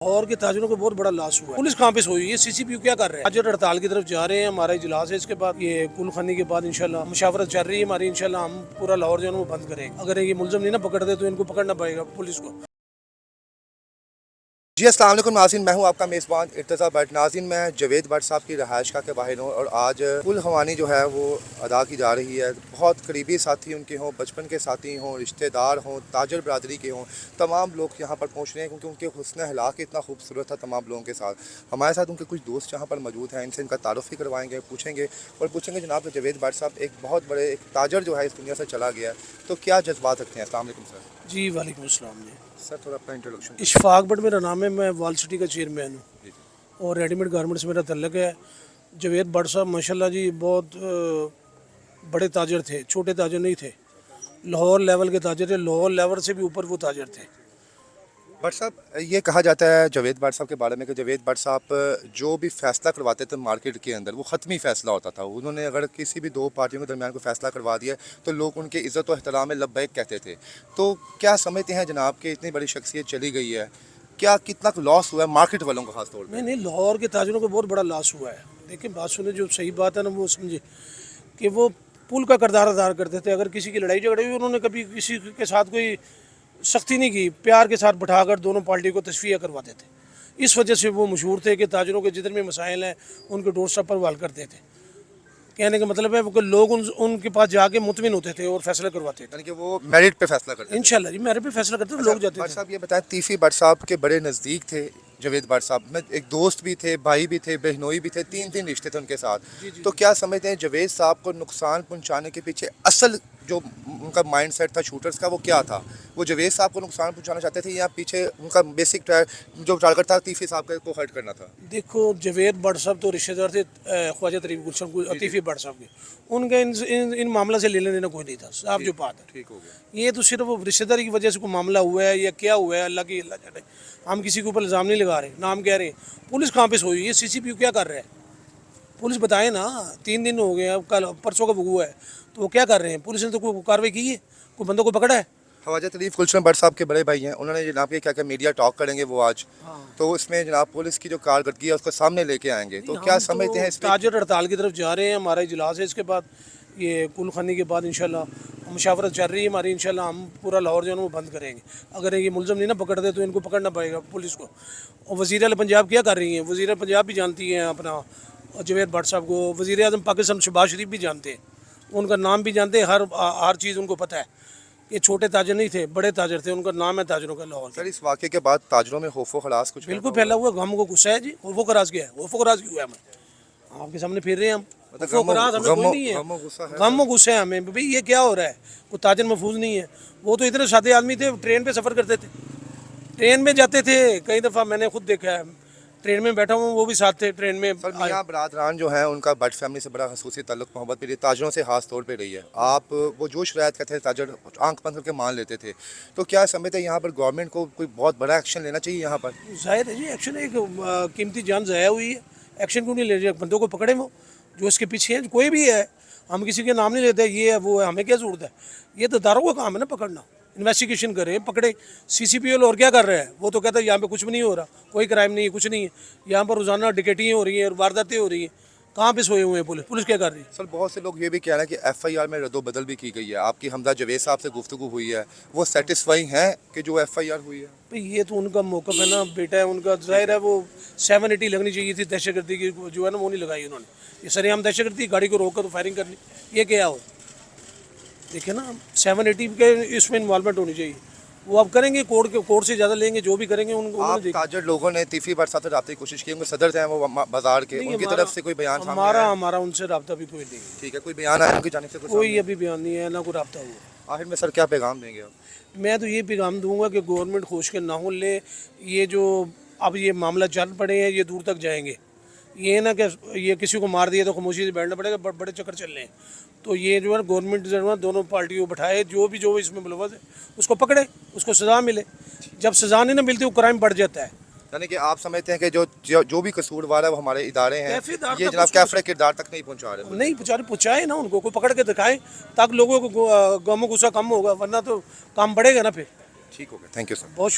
और के ताजरों को बहुत बड़ा लॉस हुआ है। पुलिस कहाँ पे सोई है? सीसीपीयू क्या कर रहे हैं? ताजर हड़ताल की तरफ जा रहे हैं। हमारा इजलास है, इसके बाद ये कुल खानी के बाद इंशाल्लाह मुशावरत चल रही है हमारी। इंशाल्लाह हम पूरा लाहौर जो है वो बंद करेंगे। अगर ये मुलजम नहीं ना पकड़ते तो इनको पकड़ना पड़ेगा पुलिस को। जी अस्सलाम वालेकुम नाज़रीन, मैं हूं आपका मेज़बान इर्तज़ा भट्ट। नाज़रीन, मैं जवेद भट्ट साहब की रहायश का के बाहर हूँ और आज कुल खवानी जो है वो अदा की जा रही है। बहुत करीबी साथी उनके हों, बचपन के साथी हों, रिश्तेदार हों, ताजर बरदरी के हों, तमाम लोग यहाँ पर पहुँच रहे हैं क्योंकि उनके हुस्न अखलाक इतना खूबसूरत था तमाम लोगों के साथ। हमारे साथ उनके कुछ दोस्त यहाँ पर मौजूद हैं, इनसे इनका तारुफ़ भी करवाएँगे, पूछेंगे जनाब जवेद भट्ट साहब एक बहुत बड़े एक ताजर जो है इस दुनिया से चला गया, तो क्या जज्बात रखते हैं? अस्सलाम वालेकुम सर। जी वालेकुम अस्सलाम जी। सर थोड़ा अपना इंट्रोडक्शन। इशफाक भट्ट मेरा नाम है। मैं वाल सिटी का चेयरमैन हूँ जी और रेडीमेड गारमेंट्स मेरा तल्लक है। जवेद भट्ट साहब माशाल्लाह जी बहुत बड़े ताजर थे, छोटे ताजर नहीं थे। लाहौर लेवल के ताजर थे, लाहौर लेवल से भी ऊपर वो ताजर थे। भट्ट साहब, ये कहा जाता है जवेद भट्ट साहब के बारे में कि जवेद भट्ट साहब जो भी फैसला करवाते थे मार्केट के अंदर वो ख़त्मी फ़ैसला होता था। उन्होंने अगर किसी भी दो पार्टियों के दरमियान कोई फ़ैसला करवा दिया तो लोग उनके इज़्ज़त और एहतराम में लब्बैक कहते थे। तो क्या समझते हैं जनाब कि इतनी बड़ी शख्सियत चली गई है, क्या कितना लॉस हुआ है मार्केट वालों का खास तौर नहीं पर? नहीं, लाहौर के ताजरों को बहुत बड़ा लॉस हुआ है। देखिए बात सुने, जो सही बात है ना वो समझे कि वो पुल का किरदार अदा करते थे। अगर किसी की लड़ाई झगड़े हुई उन्होंने कभी किसी के साथ कोई सख्ती नहीं की, प्यार के साथ बैठाकर दोनों पार्टी को तशफ़िया करवाते थे। इस वजह से वो मशहूर थे कि ताजरों के जितने भी मसाइल हैं उनके डोर स्टेप पर हल करते थे। कहने का मतलब है कि लोग उनके पास जाके मुतमिन होते थे और फैसला करवाते थे। यानी कि वो मेरिट पे फैसला करते थे। इंशाल्लाह जी, मेरे पे फैसला करते थे, अच्छा लोग जाते भट्ट थे। साहब, ये बताएं, तीफी भट्ट साहब के बड़े नज़दीक थे जवेद भट्ट साहब में, एक दोस्त भी थे, भाई भी थे, बहनोई भी थे, तीन तीन रिश्ते थे उनके साथ। तो क्या समझते हैं जवेद साहब को नुकसान पहुंचाने के पीछे असल जो उनका माइंड सेट था शूटर्स का वो क्या था? वो जवेद साहब को नुकसान पहुंचाना चाहते थे या पीछे उनका बेसिक जो टारगेट था तीफी साहब को हर्ट करना था? देखो, जवेद भट्ट साहब तो रिश्तेदार थे ख्वाजा तरीफ गुलशन अतीफ़ी भट्ट साहब के। उनका इन मामला से लेने देना कोई नहीं था, साफ जो बात है। ठीक हो गया। ये तो सिर्फ रिश्तेदारी की वजह से कोई मामला हुआ है या क्या हुआ है, अल्लाह जाने। हम किसी के ऊपर इल्ज़ाम नहीं लगा रहे, नाम कह रहे हैं। पुलिस कहाँ पे सोई है? सीसीपीयू क्या कर रहा है? पुलिस बताए ना। 3 दिन हो गए, अब कल परसों का हुआ है तो वो क्या कर रहे हैं? पुलिस ने तो कोई कार्रवाई की है? कोई बंदों को पकड़ा है? ख्वाजा तरीफ गुलशन भट्ट साहब के बड़े भाई हैं, उन्होंने जनाब के क्या क्या मीडिया टॉक करेंगे वो आज, तो उसमें जनाब पुलिस की जो कारकर्दगी है उसको सामने लेके आएंगे। तो क्या समझते हैं इस पे? ताजर हड़ताल की तरफ जा रहे हैं। हमारा इजलास है, इसके बाद ये कुल खानी के बाद इंशाल्लाह मुशावरत चल रही है हमारी। इंशाल्लाह हम पूरा लाहौर जो है वो बंद करेंगे। अगर ये मुलजम नहीं ना पकड़ते तो इनको पकड़ना पड़ेगा पुलिस को। और वज़ीर आला पंजाब क्या कर रही हैं? वज़ीर आला पंजाब भी जानती हैं अपना जवेद भट्ट साहब को। वज़ीर आज़म पाकिस्तान शहबाज शरीफ भी जानते हैं, उनका नाम भी जानते हैं। हर चीज़ उनको पता है। ये छोटे ताजर नहीं थे, बड़े ताजर थे। उनका नाम है ताजरों का लाहौर। सर, इस वाक़े के बाद ताजरों में खौफो खलास कुछ बिल्कुल फैला हुआ, गम को गुस्सा है जी। खौफो खराज क्या है? खौफो खराज क्यों है? हमें आपके सामने फिर रहे हैं हम। खौफो खराज हमें कोई नहीं है, गम गुस्सा है हमें। भाई ये क्या हो रहा है? कोई ताजर महफूज नहीं है। वो तो इतने सादे आदमी थे, ट्रेन पे सफ़र करते थे, ट्रेन में जाते थे। कई दफ़ा मैंने खुद देखा है, ट्रेन में बैठा हूँ, वो भी साथ थे ट्रेन में। सर, मियाँ बरादरान जो है उनका भट्ट फैमिली से बड़ा खसूसी ताल्लुक मोहब्बत भी ताजरों से खास तौर पे रही है। आप वो जो शिकायत कहते थे ताजर आंख बंद करके मान लेते थे, तो क्या समझते हैं यहाँ पर गवर्नमेंट को कोई बहुत बड़ा एक्शन लेना चाहिए यहाँ पर? जाहिर है जी, एक्शन। एक कीमती जान ज़ाया हुई है, एक्शन क्यों नहीं ले रहे? बंदों को पकड़े वो जो इसके पीछे है। कोई भी है, हम किसी के नाम नहीं लेते, ये है वो है, हमें क्या ज़रूरत है? ये तो दारों का काम है ना पकड़ना। इन्वेस्टिगेशन करे, पकड़े। सीसीपीओ और क्या कर रहा है? वो तो कहता है यहाँ पे कुछ भी नहीं हो रहा, कोई क्राइम नहीं है, कुछ नहीं है। यहाँ पर रोज़ाना डिकेटियाँ हो रही हैं और वारदातें हो रही हैं। कहाँ पे सोए हुए हैं पुलिस? पुलिस क्या कर रही है? सर, बहुत से लोग ये भी कह रहे हैं कि FIR में रद्दोबदल भी की गई है। आपकी हमजा जवेद साहब से गुफ्तगू हुई है, वो सेटिस्फाई हैं कि जो FIR हुई है? भाई ये तो उनका मौक़िफ़ है ना, बेटा है उनका। जाहिर है वो 780 लगनी चाहिए थी दहशतगर्दी की, जो है ना वो नहीं लगाई उन्होंने। ये सरेआम दहशतगर्दी, गाड़ी को रोक कर तो फायरिंग करनी, ये क्या हो? देखिए ना, 780 के इसमें इन्वॉल्वमेंट होनी चाहिए। वो अब करेंगे, कोर्ट से ज़्यादा लेंगे, जो भी करेंगे उनको। आप ताजर लोगों ने तीफी भट्ट साहब से रब्ते की कोशिश की, उनके सदर थे वो बाजार के, उनकी तरफ से कोई बयान सामने आया? हमारा उनसे रब्ता भी कोई नहीं। ठीक है, कोई बयान आया उनकी जानिब से? कोई अभी बयान नहीं है, ना कोई रब्ता हुआ। आखिर में सर क्या पैगाम देंगे आप? मैं तो ये पैगाम दूंगा कि गवर्नमेंट खोज के ना हो ले। ये जो अब ये मामला चल पड़े हैं, ये दूर तक जाएंगे। ये ना कि ये किसी को मार दिया तो खामोशी से बैठना पड़ेगा, बड़े चक्कर चल रहे हैं। तो ये जो है गवर्नमेंट जो है दोनों पार्टियों को बैठाए, जो इसमें मुलव्वस है उसको पकड़े, उसको सज़ा मिले। जब सज़ा नहीं ना मिलती वो क्राइम बढ़ जाता है। यानी कि आप समझते हैं कि जो भी कसूरवार है वो हमारे इदारे हैं, कैफीदार ये तक जनाब उसको कैफरे किरदार तक नहीं पहुंचा रहे? नहीं पहुँचाए ना, उनको को पकड़ के दिखाएं ताकि लोगों को गम गुस्सा कम होगा, वरना तो काम बढ़ेगा ना फिर। ठीक हो गया, थैंक यू सर। बहुत